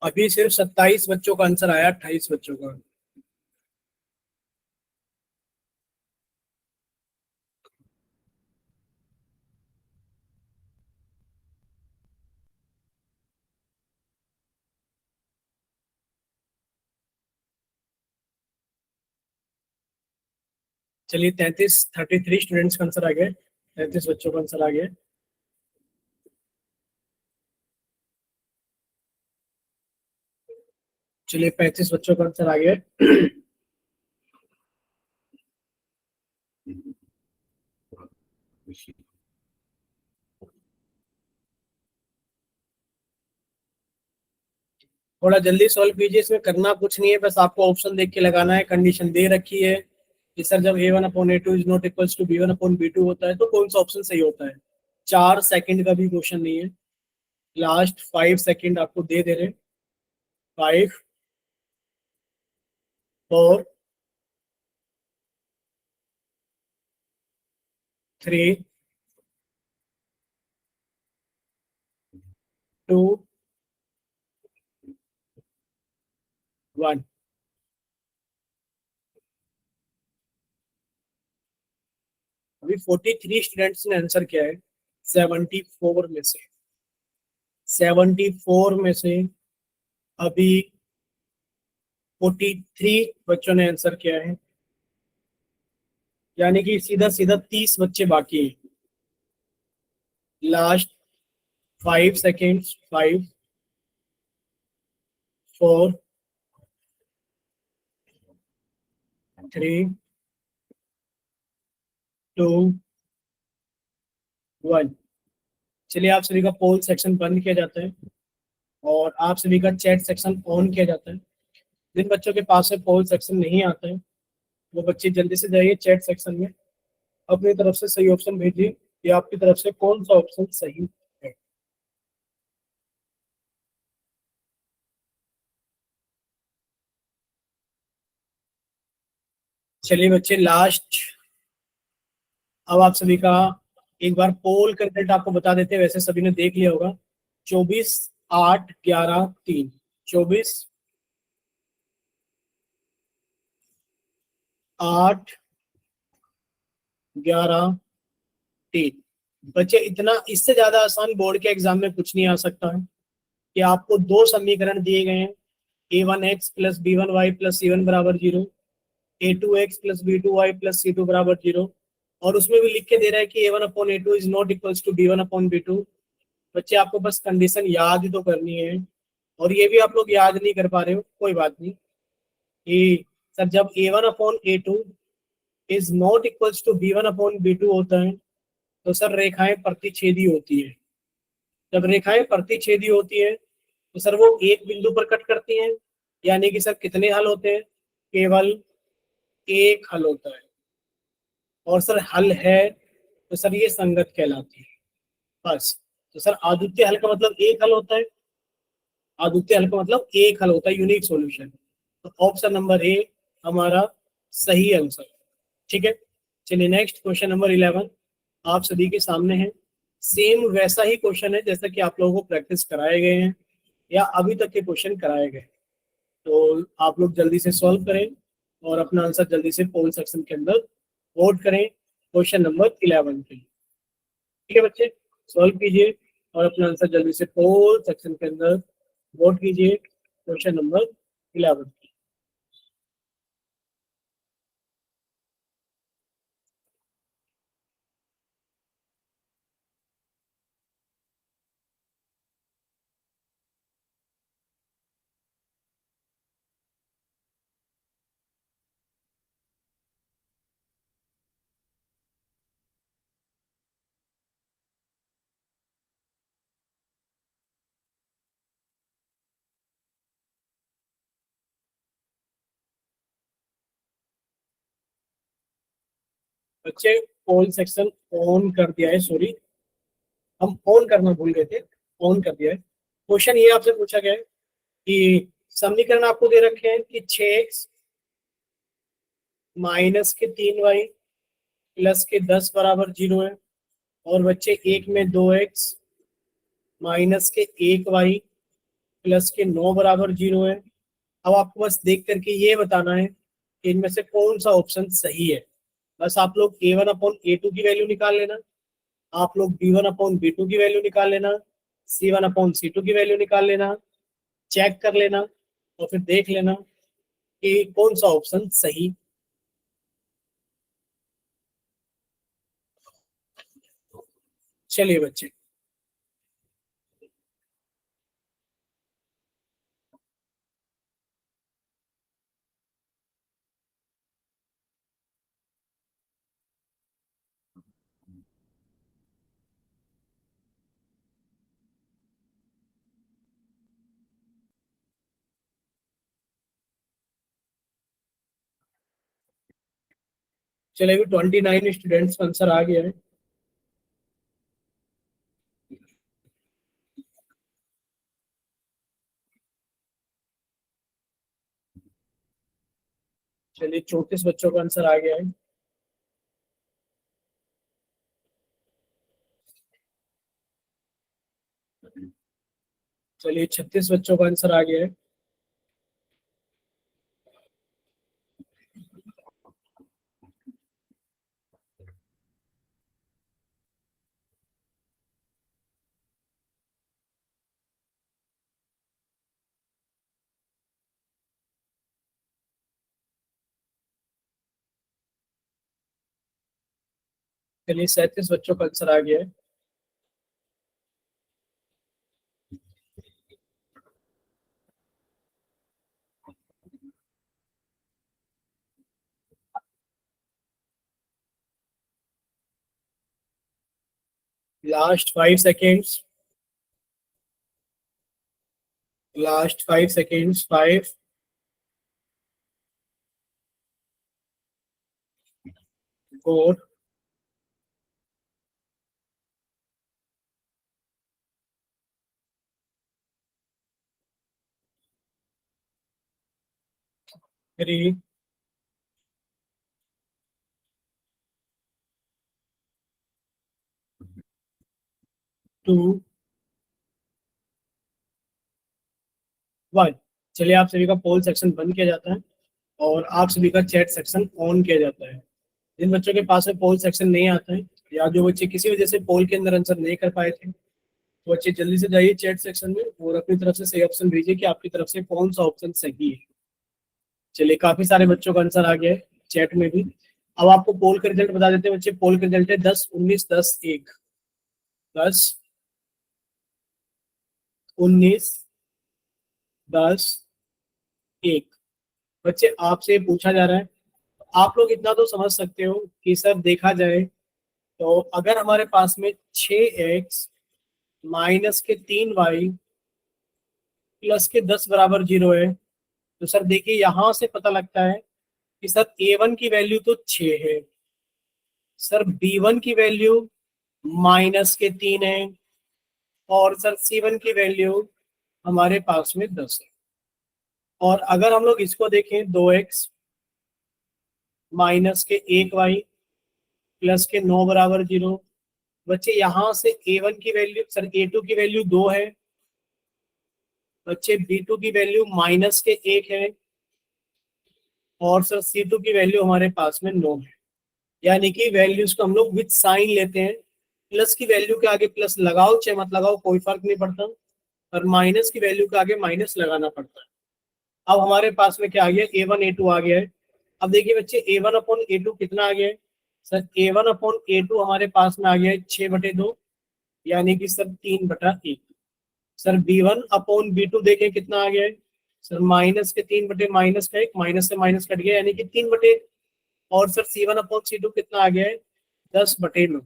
अभी सिर्फ 27 बच्चों का आंसर आया, 28 बच्चों का। चलिए 33 33 स्टूडेंट्स का आंसर आ गया। 35 बच्चों का आंसर आ गया। चलिए 35 बच्चों का आंसर आ गया। थोड़ा जल्दी सॉल्व कीजिए, इसमें करना कुछ नहीं है, बस आपको ऑप्शन देख के लगाना है। कंडीशन दे रखी है कि सर जब a1/a2 is not equals to b1/b2 होता है तो कौन सा ऑप्शन सही होता है। 4 सेकंड का भी क्वेश्चन नहीं है, लास्ट 5 सेकंड आपको दे रहे। 5, 4, 3, 2, 1। अभी 43 स्टूडेंट्स ने आंसर किया है 74 में से। 74 में से अभी 43 बच्चों ने आंसर किया है, यानी कि सीधा सीधा 30 बच्चे बाकी हैं। Last 5 seconds. 5, 4, 3, 2, 1। चलिए आप सभी का पोल सेक्शन बंद किया जाता है और आप सभी का चैट सेक्शन ऑन किया जाता है। जिन बच्चों के पास में पोल सेक्शन नहीं आता है वो बच्चे जल्दी से जाइए चैट सेक्शन में, अपनी तरफ से सही ऑप्शन भेजिए कि आपकी तरफ से कौन सा ऑप्शन सही है। चलिए बच्चे लास्ट, अब आप सभी का एक बार पोल का रिजल्ट आपको बता देते हैं, वैसे सभी ने देख लिया होगा। 24, 8, 11, 3। 24, 8, 11, 3। बच्चे इतना, इससे ज्यादा आसान बोर्ड के एग्जाम में कुछ नहीं आ सकता है कि आपको दो समीकरण दिए गए हैं, a1x plus b1y plus c1 बराबर 0, a2x plus b2y plus c2 बराबर 0, और उसमें भी लिख के दे रहा है कि a1/a2 is not equals to b1/b2। बच्चे आपको बस कंडीशन याद ही तो करनी है, और ये भी आप लोग याद नहीं कर पा रहे हो, कोई बात नहीं। कि सर जब a1/a2 is not equals to b1/b2 होता है तो सर रेखाएं प्रतिच्छेदी होती है। जब रेखाएं प्रतिच्छेदी होती है तो सर वो एक बिंदु पर कट करती हैं, यानी कि सर कितने हल होते हैं, केवल एक हल होता है। और सर हल है तो सर ये संगत कहलाती है, बस। तो सर आदित्य हल का मतलब एक हल होता है, आदित्य हल का मतलब एक हल होता है, यूनिक सॉल्यूशन। तो ऑप्शन नंबर ए हमारा सही आंसर। ठीक है, चलिए नेक्स्ट क्वेश्चन नंबर 11 आप सभी के सामने है। सेम वैसा ही क्वेश्चन है जैसा कि आप लोगों को प्रैक्टिस कराए गए हैं या अभी तक के क्वेश्चन कराए गए। तो आप लोग जल्दी से सॉल्व करें और अपना आंसर जल्दी से पोल सेक्शन के अंदर वोट करें क्वेश्चन नंबर 11 के लिए। ठीक है बच्चे, सॉल्व कीजिए और अपना आंसर जल्दी से पोल सेक्शन के अंदर वोट कीजिए क्वेश्चन नंबर 11। बच्चे पोल सेक्शन ऑन कर दिया है, सॉरी हम ऑन करना भूल गए थे, ऑन कर दिया है। क्वेश्चन ये आपसे पूछा गया है कि समीकरण आपको दे रखे हैं कि 6x माइनस के 3y प्लस के 10 बराबर 0 है, और बच्चे एक में 2x माइनस के 1y प्लस के 9 बराबर 0 है। अब आपको बस देख करके ये बताना है कि इनमें से कौन सा ऑप्शन सही है। बस आप लोग a1/a2 की वैल्यू निकाल लेना, आप लोग b1/b2 की वैल्यू निकाल लेना, c1/c2 की वैल्यू निकाल लेना, चेक कर लेना और फिर देख लेना कि कौन सा ऑप्शन सही। चलिए बच्चे, चलिए अभी 29 स्टूडेंट्स का आंसर आ गया है। चलिए 34 बच्चों का आंसर आ गया है। चलिए 36 बच्चों का आंसर आ गया है। चलिए 37 बच्चों का आंसर आ गया है। Last 5 seconds, last 5 seconds, 5, 4, 3, 2, 1। चलिए आप सभी का पोल सेक्शन बंद किया जाता है और आप सभी का चैट सेक्शन ऑन किया जाता है। जिन बच्चों के पास में पोल सेक्शन नहीं आता है या जो बच्चे किसी वजह से पोल के अंदर आंसर नहीं कर पाए थे, तो बच्चे जल्दी से जाइए चैट सेक्शन में और अपनी तरफ से सही ऑप्शन भेजिए कि आपकी तरफ से कौन सा ऑप्शन सही है। चलिए काफी सारे बच्चों का आंसर आ गया है चैट में भी। अब आपको पोल का रिजल्ट बता देते हैं बच्चे। पोल का रिजल्ट है 10, 19, 10, 1। 10, 19, 10, 1। बच्चे आपसे पूछा जा रहा है, आप लोग इतना तो समझ सकते हो कि सर देखा जाए तो अगर हमारे पास में 6x माइनस के 3y प्लस के 10 बराबर 0 है, तो सर देखिए यहां से पता लगता है कि सर a1 की वैल्यू तो 6 है, सर b1 की वैल्यू माइनस के 3 है और सर c1 की वैल्यू हमारे पास में 10 है। और अगर हम लोग इसको देखें 2x माइनस के 1y प्लस के 9 बराबर 0, बच्चे यहाँ से a1 की वैल्यू सर a2 की वैल्यू 2 है, बच्चे b2 की वैल्यू माइनस के 1 है और सर c2 की वैल्यू हमारे पास में 9 है। यानी कि वैल्यूज को हम लोग विद साइन लेते हैं। प्लस की वैल्यू के आगे प्लस लगाओ चाहे मत लगाओ कोई फर्क नहीं पड़ता, और माइनस की वैल्यू के आगे माइनस लगाना पड़ता है। अब हमारे पास में क्या आ गया, a1 a2 आ गया है। अब देखिए बच्चे a1 अपॉन a2 कितना आ गया है, सर a1 अपॉन a2 हमारे पास में आ गया है 6/2, यानी कि sir 3/1। Sir b1 upon b2 देखें कितना आ गया है, सर माइनस के 3/-1, माइनस से माइनस कट गया यानी कि 3/1। और सर c1 अपॉन c2 कितना आ गया है 10/9,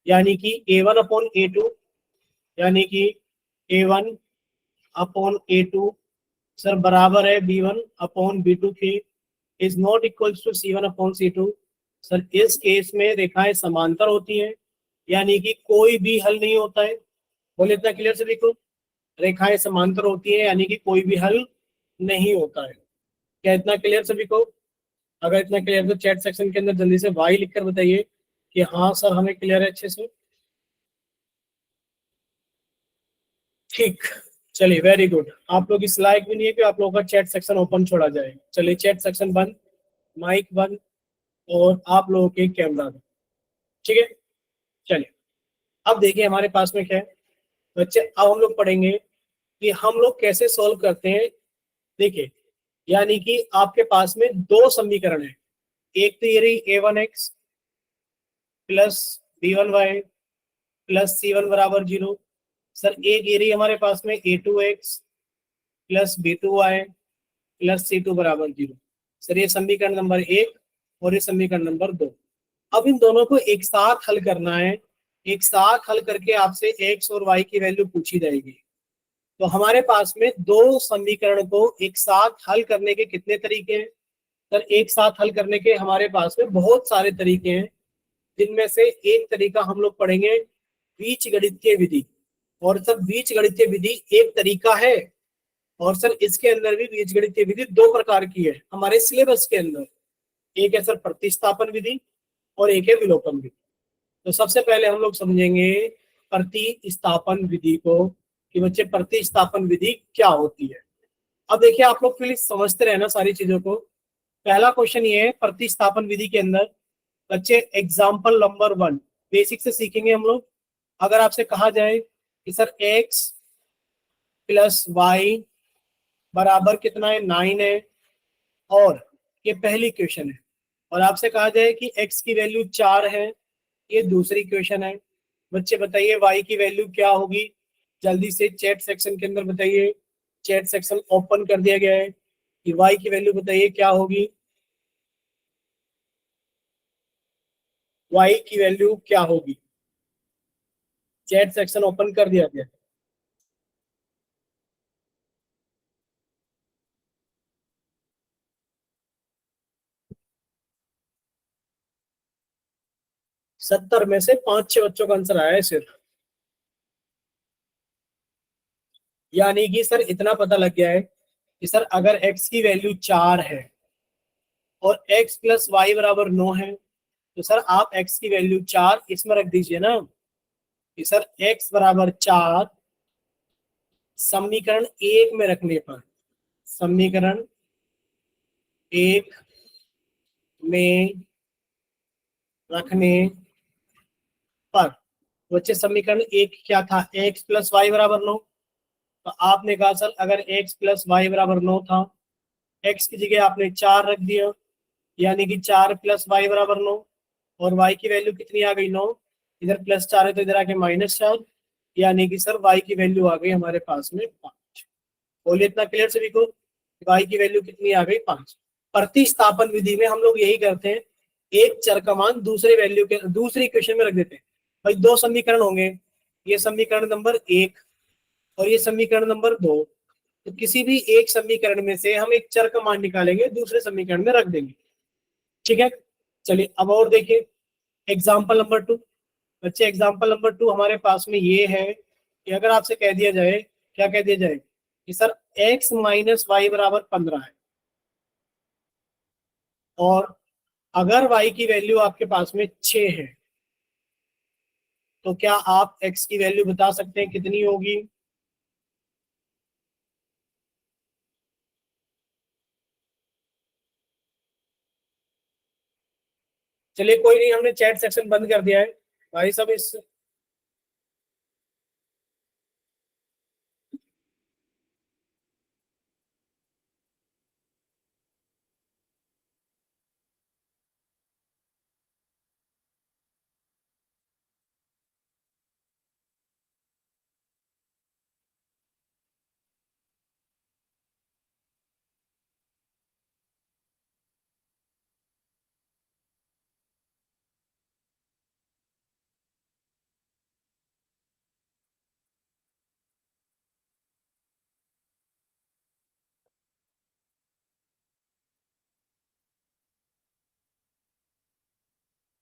यानी कि a1 अपॉन a2 यानी कि a1 अपॉन a2 सर बराबर है b1 अपॉन b2 के, is not equals to c1 upon c2। Sir इस केस में रेखाएं समांतर होती हैं, यानी कि कोई भी हल नहीं होता है। बोले इतना क्लियर से देखो, रेखाएं समांतर होती है यानी कि कोई भी हल नहीं होता है। क्या इतना क्लियर सभी को? अगर इतना क्लियर तो चैट सेक्शन के अंदर जल्दी से वाई लिखकर बताइए कि हाँ सर हमें क्लियर है अच्छे से। ठीक, चलिए वेरी गुड। आप लोग इस लायक भी नहीं है कि आप लोगों का चैट सेक्शन ओपन छोड़ा जाए। चलिए चैट सेक्शन बंद, माइक बंद और आप लोगों के कैमरा बंद। ठीक है, चलिए अब देखिए हमारे पास में क्या है बच्चे। अब हम लोग पढ़ेंगे कि हम लोग कैसे सॉल्व करते हैं। देखिए यानी कि आपके पास में दो समीकरण है, एक तो ये रही a1x plus b1y plus C1 बराबर 0। सर एक ये रही हमारे पास में A2x plus B2y plus C2 बराबर 0। सर ये समीकरण नंबर 1 और ये समीकरण नंबर 2। अब इन दोनों को एक साथ हल करना है। एक साथ हल करके आपसे x और y की वैल्यू पूछी जाएगी। तो हमारे पास में दो समीकरण को एक साथ हल करने के कितने तरीके हैं? सर एक साथ हल करने के हमारे पास में बहुत सारे तरीके हैं, जिनमें से एक तरीका हम लोग पढ़ेंगे बीजगणितीय विधि। और सर बीजगणितीय विधि एक तरीका है, और सर इसके अंदर भी बीजगणितीय विधि दो प्रकार की है हमारे सिलेबस के अंदर। एक है सर प्रतिस्थापन विधि और एक है विलोपन विधि। तो सबसे पहले हम लोग समझेंगे प्रतिस्थापन विधि को, कि बच्चे प्रतिस्थापन विधि क्या होती है। अब देखिए आप लोग प्लीज समझते रहना सारी चीजों को। पहला क्वेश्चन ये है प्रतिस्थापन विधि के अंदर बच्चे एग्जाम्पल नंबर 1 बेसिक से सीखेंगे हम लोग। अगर आपसे कहा जाए कि सर x प्लस वाई बराबर कितना है 9 है, और ये पहली क्वेश्चन है, और आपसे कहा जाए कि x की वैल्यू 4 है, ये दूसरी क्वेश्चन है। बच्चे बताइए y की वैल्यू क्या होगी? जल्दी से चैट सेक्शन के अंदर बताइए। चैट सेक्शन ओपन कर दिया गया है कि y की वैल्यू बताइए क्या होगी। y की वैल्यू क्या होगी? चैट सेक्शन ओपन कर दिया गया। सत्तर में से 5-6 बच्चों का आंसर आया है सिर्फ। यानी कि सर इतना पता लग गया है कि सर अगर x की वैल्यू 4 है और x प्लस वाई बराबर 9 है, तो सर आप x की वैल्यू 4 इसमें रख दीजिए ना, कि सर x बराबर 4 समीकरण 1 में रखने पर, समीकरण 1 में रखने पर बच्चे समीकरण 1 क्या था? x प्लस वाई बराबर 9। तो आपने कहा सर अगर x प्लस वाई बराबर 9 था, x की जगह आपने 4 रख दिया, यानी कि 4 प्लस वाई बराबर 9, और y की वैल्यू कितनी आ गई 9। इधर प्लस 4 है तो इधर आके -4, यानी कि सर y की वैल्यू आ गई हमारे पास में 5। बोलिए इतना क्लियर सभी को? y की वैल्यू कितनी आ गई 5। प्रतिस्थापन विधि में हम लोग यही करते हैं, एक चर का मान दूसरे वैल्यू के दूसरी इक्वेशन में रख देते हैं। भाई दो समीकरण होंगे, ये समीकरण नंबर 1 और ये समीकरण नंबर 2। तो किसी भी एक समीकरण में से हम एक चर का मान निकालेंगे, दूसरे समीकरण में रख देंगे। ठीक है, चलिए अब और देखिए एग्जाम्पल नंबर 2। बच्चे एग्जाम्पल नंबर 2 हमारे पास में ये है कि अगर आपसे कह दिया जाए, क्या कह दिया जाए कि सर x माइनस वाई बराबर 15 है, और अगर y की वैल्यू आपके पास में 6 है, तो क्या आप x की वैल्यू बता सकते हैं कितनी होगी? चलिए कोई नहीं, हमने चैट सेक्शन बंद कर दिया है भाई सब। इस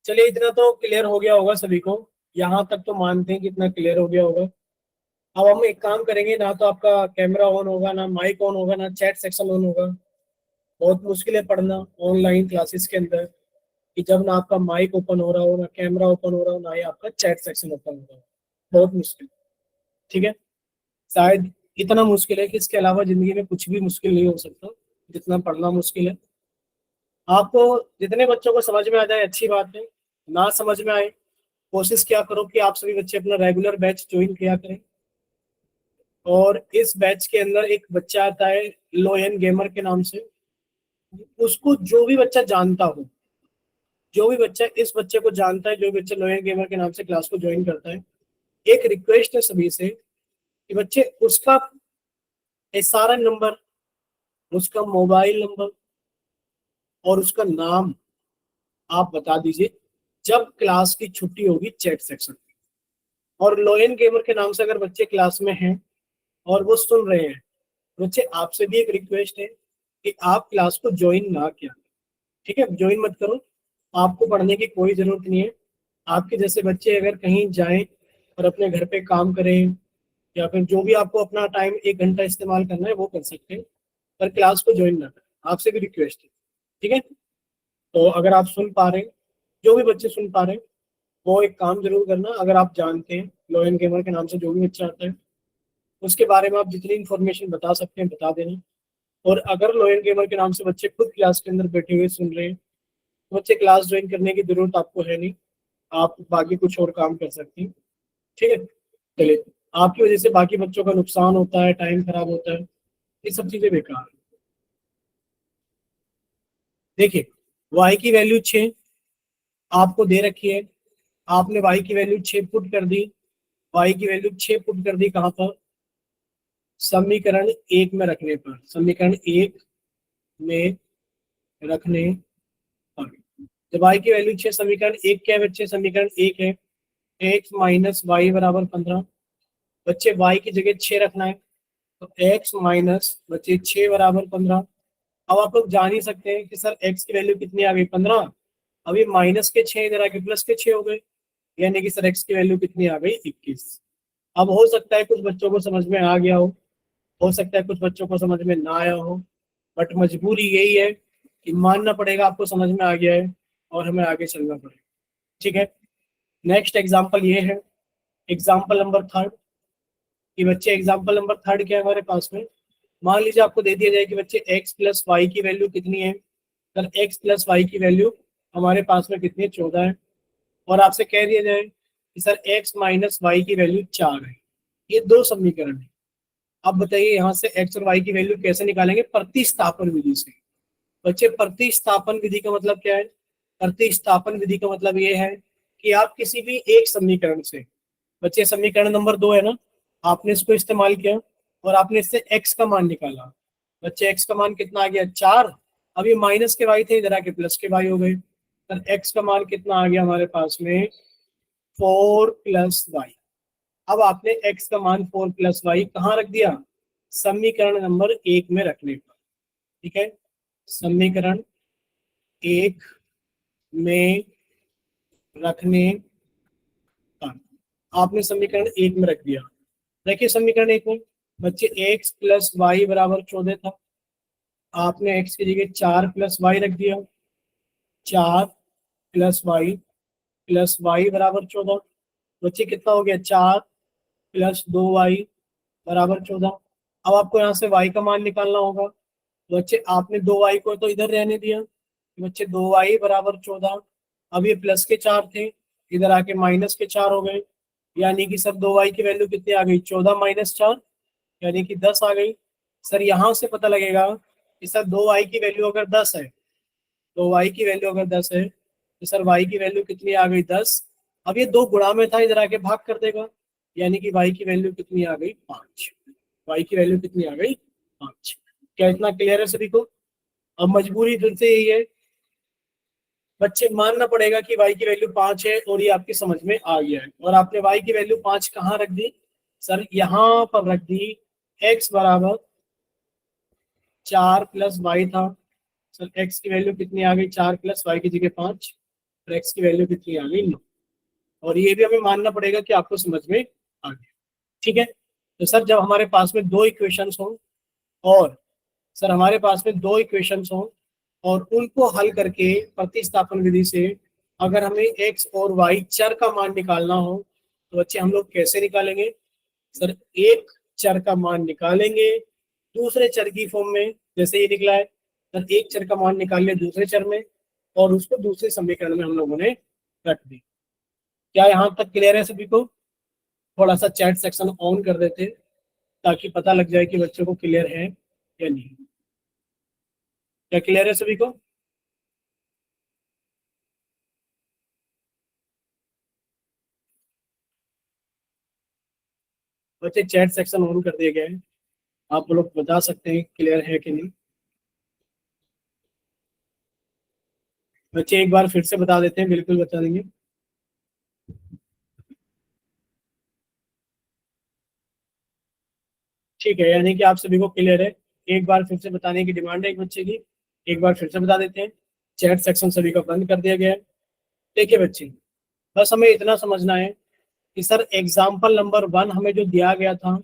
चलिए इतना तो क्लियर हो गया होगा सभी को, यहाँ तक तो मानते हैं कि इतना क्लियर हो गया होगा। अब हम एक काम करेंगे, ना तो आपका कैमरा ऑन होगा, ना माइक ऑन होगा, ना चैट सेक्शन ऑन होगा। बहुत मुश्किल है पढ़ना ऑनलाइन क्लासेस के अंदर, कि जब ना आपका माइक ओपन हो रहा हो, ना कैमरा ओपन हो रहा हो, ना ही आपका चैट सेक्शन ओपन हो रहा हो। बहुत मुश्किल। ठीक है, शायद इतना मुश्किल है कि इसके अलावा जिंदगी में कुछ भी मुश्किल नहीं हो सकता जितना पढ़ना मुश्किल है। आपको जितने बच्चों को समझ में आ जाए अच्छी बात है, ना समझ में आए कोशिश क्या करो कि आप सभी बच्चे अपना रेगुलर बैच ज्वाइन किया करें। और इस बैच के अंदर एक बच्चा आता है लोयन गेमर के नाम से। उसको जो भी बच्चा जानता हो, जो भी बच्चा इस बच्चे को जानता है, जो भी बच्चा लोयन गेमर के नाम से क्लास को ज्वाइन करता है, एक रिक्वेस्ट है सभी से कि बच्चे उसका SRN नंबर, उसका मोबाइल नंबर और उसका नाम आप बता दीजिए जब क्लास की छुट्टी होगी चैट सेक्शन में। और लोयन गेमर के नाम से अगर बच्चे क्लास में हैं और वो सुन रहे हैं, बच्चे आपसे भी एक रिक्वेस्ट है कि आप क्लास को ज्वाइन ना किया, ठीक है, ज्वाइन मत करो, आपको पढ़ने की कोई जरूरत नहीं है। आपके जैसे बच्चे अगर कहीं जाएं और अपने घर पे काम करें या फिर जो भी आपको अपना टाइम 1 घंटा इस्तेमाल करना है वो कर सकते हैं, पर क्लास को ज्वाइन ना करें, आपसे भी रिक्वेस्ट है, ठीक है। तो अगर आप सुन पा रहे हैं, जो भी बच्चे सुन पा रहे हैं, वो एक काम जरूर करना, अगर आप जानते हैं लोयन गेमर के नाम से जो भी बच्चा आता है उसके बारे में आप जितनी इन्फॉर्मेशन बता सकते हैं बता देना। और अगर लोयन गेमर के नाम से बच्चे खुद क्लास के अंदर बैठे हुए सुन रहे हैं, तो बच्चे क्लास ज्वाइन करने की जरूरत आपको है नहीं, आप बाकी कुछ और काम कर सकते हैं, ठीक है। चलिए, आपकी वजह से बाकी बच्चों का नुकसान होता है, टाइम खराब होता है, ये सब चीजें बेकार है। देखिए, y की वैल्यू 6 आपको दे रखी है, आपने y की वैल्यू 6 पुट कर दी, y की वैल्यू 6 पुट कर दी कहां पर, समीकरण 1 में रखने पर, समीकरण 1 में रखने पर। जब y की वैल्यू 6, समीकरण 1 क्या है बच्चे, समीकरण 1 है x माइनस वाई बराबर 15। बच्चे y की जगह 6 रखना है, तो x माइनस बच्चे 6 बराबर 15। अब आप लोग जान ही सकते हैं कि सर x की वैल्यू कितनी आ गई, 15। अभी माइनस के 6 इधर आके प्लस के 6 हो गए, यानी कि सर x की वैल्यू कितनी आ गई, 21। अब हो सकता है कुछ बच्चों को समझ में आ गया हो सकता है कुछ बच्चों को समझ में ना आया हो, बट मजबूरी यही है कि मानना पड़ेगा आपको समझ में आ गया है और हमें आगे चलना पड़ेगा, ठीक है। नेक्स्ट एग्जाम्पल ये है, एग्जाम्पल नंबर 3 कि बच्चे एग्जाम्पल नंबर 3 क्या है हमारे पास में। मान लीजिए आपको दे दिया जाए कि बच्चे x प्लस वाई की वैल्यू कितनी है, सर x प्लस वाई की वैल्यू हमारे पास में कितनी है, 14 है। और आपसे कह दिया जाए कि सर x माइनस वाई की वैल्यू 4 है। ये दो समीकरण है। अब बताइए यहाँ से x और y की वैल्यू कैसे निकालेंगे, प्रतिस्थापन विधि से। बच्चे प्रतिस्थापन विधि का मतलब क्या है, प्रतिस्थापन विधि का मतलब ये है कि आप किसी भी एक समीकरण से, बच्चे समीकरण नंबर 2 है ना, आपने इसको इस्तेमाल किया और आपने इससे x का मान निकाला। बच्चे x का मान कितना आ गया, 4। अभी माइनस के y थे, इधर आके प्लस के y हो गए, तो x का मान कितना आ गया हमारे पास में, 4 प्लस वाई। अब आपने x का मान 4 प्लस वाई कहाँ रख दिया, समीकरण नंबर 1 में रखने पर, ठीक है। समीकरण 1 में रखने पर आपने समीकरण 1 में रख दिया। देखिए समीकरण 1 में बच्चे x प्लस वाई बराबर 14 था, आपने x की जगह 4 प्लस वाई रख दिया, 4 प्लस वाई बराबर 14। बच्चे कितना हो गया, 4 प्लस 2y बराबर 14। अब आपको यहाँ से y का मान निकालना होगा, तो बच्चे आपने 2y को तो इधर रहने दिया, तो बच्चे 2y बराबर 14। अब ये प्लस के 4 थे, इधर आके माइनस के 4 हो गए, यानी कि सर 2y की वैल्यू कितनी आ गई, 14 माइनस 4, यानी कि 10 आ गई। सर यहाँ से पता लगेगा कि सर 2y की वैल्यू अगर 10 है, 2y की वैल्यू अगर 10 है तो सर y की वैल्यू कितनी आ गई, 10। अब ये दो गुणा में था, इधर आके भाग कर देगा, यानी कि y की वैल्यू कितनी आ गई, 5। y की वैल्यू कितनी आ गई, 5। क्या इतना क्लियर है सभी को। अब मजबूरी फिर से यही है, बच्चे मानना पड़ेगा कि y की वैल्यू 5 है और ये आपकी समझ में आ गया है। और आपने y की वैल्यू 5 कहाँ रख दी, सर यहाँ पर रख दी, x बराबर 4 प्लस वाई था, सर x की वैल्यू कितनी आ गई, 4 प्लस वाई की जगह 5, और x की वैल्यू कितनी आ गई, 9। और ये भी हमें मानना पड़ेगा कि आपको समझ में आ गया, ठीक है। तो सर जब हमारे पास में दो इक्वेशंस हो, और सर हमारे पास में दो इक्वेशंस हो और उनको हल करके प्रतिस्थापन विधि से अगर हमें x और y चर का मान निकालना हो, तो बच्चे हम लोग कैसे निकालेंगे, सर एक चर का मान निकालेंगे दूसरे चर की फॉर्म में, जैसे ये निकला है, सर एक चर का मान निकाल लिया दूसरे चर में और उसको दूसरे समीकरण में हम लोगों ने रख दी। क्या यहाँ तक क्लियर है सभी को। थोड़ा सा चैट सेक्शन ऑन कर देते ताकि पता लग जाए कि बच्चों को क्लियर है या नहीं। क्या क्लियर है सभी को। बच्चे चैट सेक्शन ऑन कर दिया गया है, आप लोग बता सकते हैं क्लियर है कि नहीं। बच्चे एक बार फिर से बता देते हैं, बिल्कुल बता देंगे। ठीक है, यानी कि आप सभी को क्लियर है। एक बार फिर से बताने की डिमांड है एक बच्चे की, एक बार फिर से बता देते हैं। चैट सेक्शन सभी का बंद कर दिया गया है। देखिए बच्चे, बस हमें इतना समझना है कि सर एग्जाम्पल नंबर 1 हमें जो दिया गया था,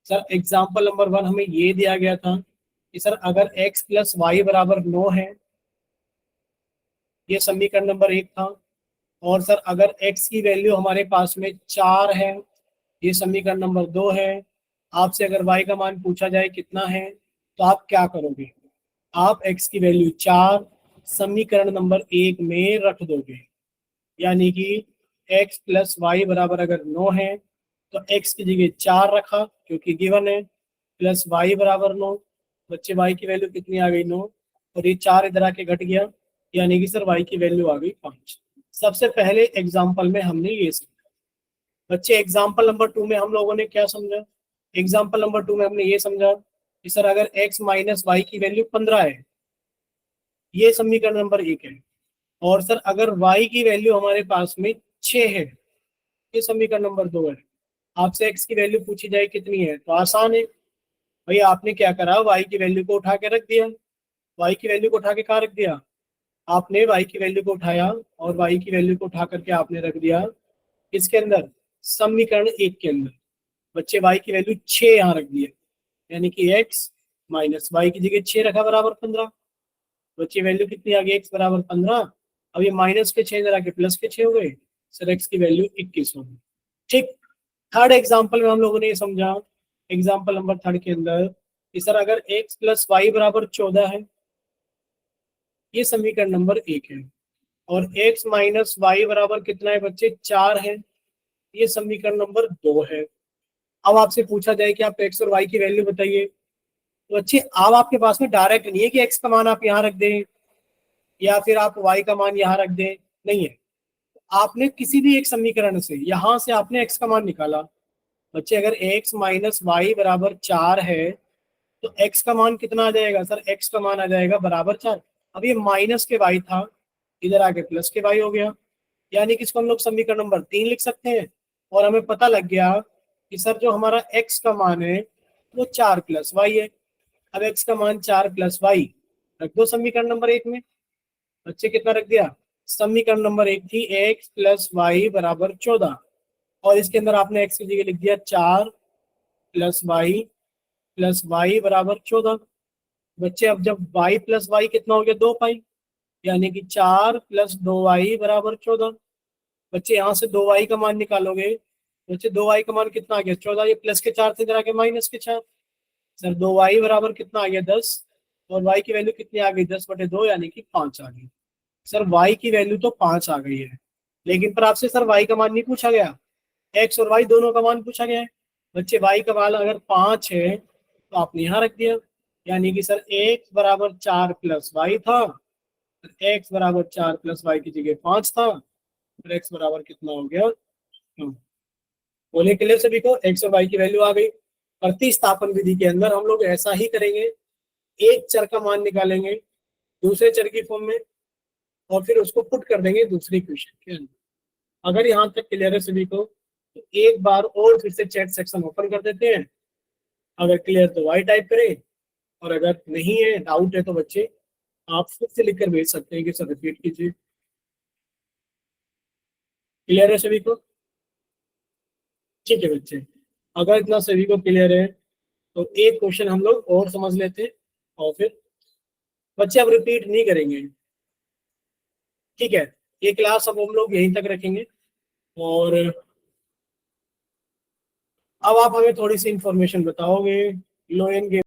सर एग्जाम्पल नंबर 1 हमें ये दिया गया था कि सर अगर x प्लस वाई बराबर 9 है, ये समीकरण नंबर 1 था। और सर अगर x की वैल्यू हमारे पास में 4 है, ये समीकरण नंबर 2 है। आपसे अगर y का मान पूछा जाए कितना है, तो आप क्या करोगे? आप x की वैल्यू 4 समीकरण नंबर 1 में रख दोगे, यानी कि x प्लस वाई बराबर अगर 9 है तो x की जगह 4 रखा क्योंकि गिवन है, प्लस वाई बराबर 9। बच्चे y की वैल्यू कितनी आ गई? 9, और ये 4 इधर आके घट गया, यानी कि सर y की वैल्यू आ गई 5। सबसे पहले एग्जाम्पल में हमने ये समझा। बच्चे एग्जाम्पल नंबर 2 में हम लोगों ने क्या समझा? एग्जाम्पल नंबर 2 में हमने ये समझा कि सर अगर x माइनस वाई की वैल्यू 15 है, ये समीकरण नंबर 1 है। और सर अगर y की वैल्यू हमारे पास में 6 है, ये समीकरण नंबर 2 है। आपसे x की वैल्यू पूछी जाए कितनी है, तो आसान है भाई, आपने क्या करा, y की वैल्यू को उठा के रख दिया। y की वैल्यू को उठा के कहाँ रख दिया? आपने y की वैल्यू को उठाया और y की वैल्यू को उठा करके आपने रख दिया इसके अंदर, समीकरण 1 के अंदर। बच्चे y की वैल्यू 6 यहाँ रख दिया, यानी कि x माइनस वाई की जगह 6 रखा बराबर 15। बच्चे वैल्यू कितनी आ गई? x बराबर 15। अब ये माइनस के 6 इधर आके प्लस के 6 हो गए, सर x की वैल्यू 21 हो गई। ठीक, थर्ड एग्जाम्पल में हम लोगों ने ये समझा, एग्जाम्पल नंबर 3 के अंदर कि सर अगर x प्लस वाई बराबर 14 है, ये समीकरण नंबर 1 है। और x माइनस वाई बराबर कितना है बच्चे? 4 है, ये समीकरण नंबर 2 है। अब आपसे पूछा जाए कि आप x और y की वैल्यू बताइए, तो बच्चे अब आपके पास में डायरेक्ट नहीं है कि x का मान आप यहाँ रख दें या फिर आप y का मान यहाँ रख दें, नहीं है। आपने किसी भी एक समीकरण से यहाँ से आपने x का मान निकाला। बच्चे अगर x माइनस वाई बराबर 4 है, तो x का मान कितना आ जाएगा? सर x का मान आ जाएगा बराबर 4। अब ये माइनस के y था, इधर आके प्लस के y हो गया, यानी कि इसको हम लोग समीकरण नंबर 3 लिख सकते हैं। और हमें पता लग गया कि सर जो हमारा x का मान है वो 4 प्लस वाई है। अब x का मान 4 प्लस वाई रख दो समीकरण नंबर 1 में। बच्चे कितना रख दिया? समीकरण नंबर 1 थी x प्लस वाई बराबर 14, और इसके अंदर आपने x की जगह लिख दिया 4 प्लस वाई बराबर 14। बच्चे अब जब y प्लस वाई कितना हो गया? 2 पाई, यानी कि 4 प्लस 2y बराबर 14। बच्चे यहाँ से 2y का मान निकालोगे, बच्चे 2y का मान कितना आ गया? 14। ये प्लस के 4 से इधर आके माइनस के 4, सर 2y बराबर कितना आ गया? 10। और y की वैल्यू कितनी आ गई? 10/2, यानी कि 5 आ गई। सर y की वैल्यू तो 5 आ गई है, लेकिन पर आपसे सर y का मान नहीं पूछा गया, x और y दोनों का मान पूछा गया है। बच्चे y का मान अगर 5 है तो आपने यहाँ रख दिया, यानी कि सर x बराबर 4 प्लस वाई था, x बराबर 4 प्लस वाई की जगह 5 था, और x बराबर कितना हो गया? बोले क्लियर सभी को? x और y की वैल्यू आ गई। प्रतिस्थापन विधि के अंदर हम लोग ऐसा ही करेंगे, एक चर का मान निकालेंगे दूसरे चर की फॉर्म में और फिर उसको पुट कर देंगे दूसरे इक्वेशन के अंदर। अगर यहाँ तक क्लियर है सभी को, तो एक बार और फिर से चैट सेक्शन ओपन कर देते हैं। अगर क्लियर तो वाई टाइप करें, और अगर नहीं है, डाउट है, तो बच्चे आप फिर से लिखकर भेज सकते हैं कि सर रिपीट कीजिए। क्लियर है सभी को? ठीक है बच्चे, अगर इतना सभी को क्लियर है तो एक क्वेश्चन हम लोग और समझ लेते हैं और फिर बच्चे अब रिपीट नहीं करेंगे। ठीक है, ये क्लास अब हम लोग यहीं तक रखेंगे। और अब आप हमें थोड़ी सी इंफॉर्मेशन बताओगे लो एन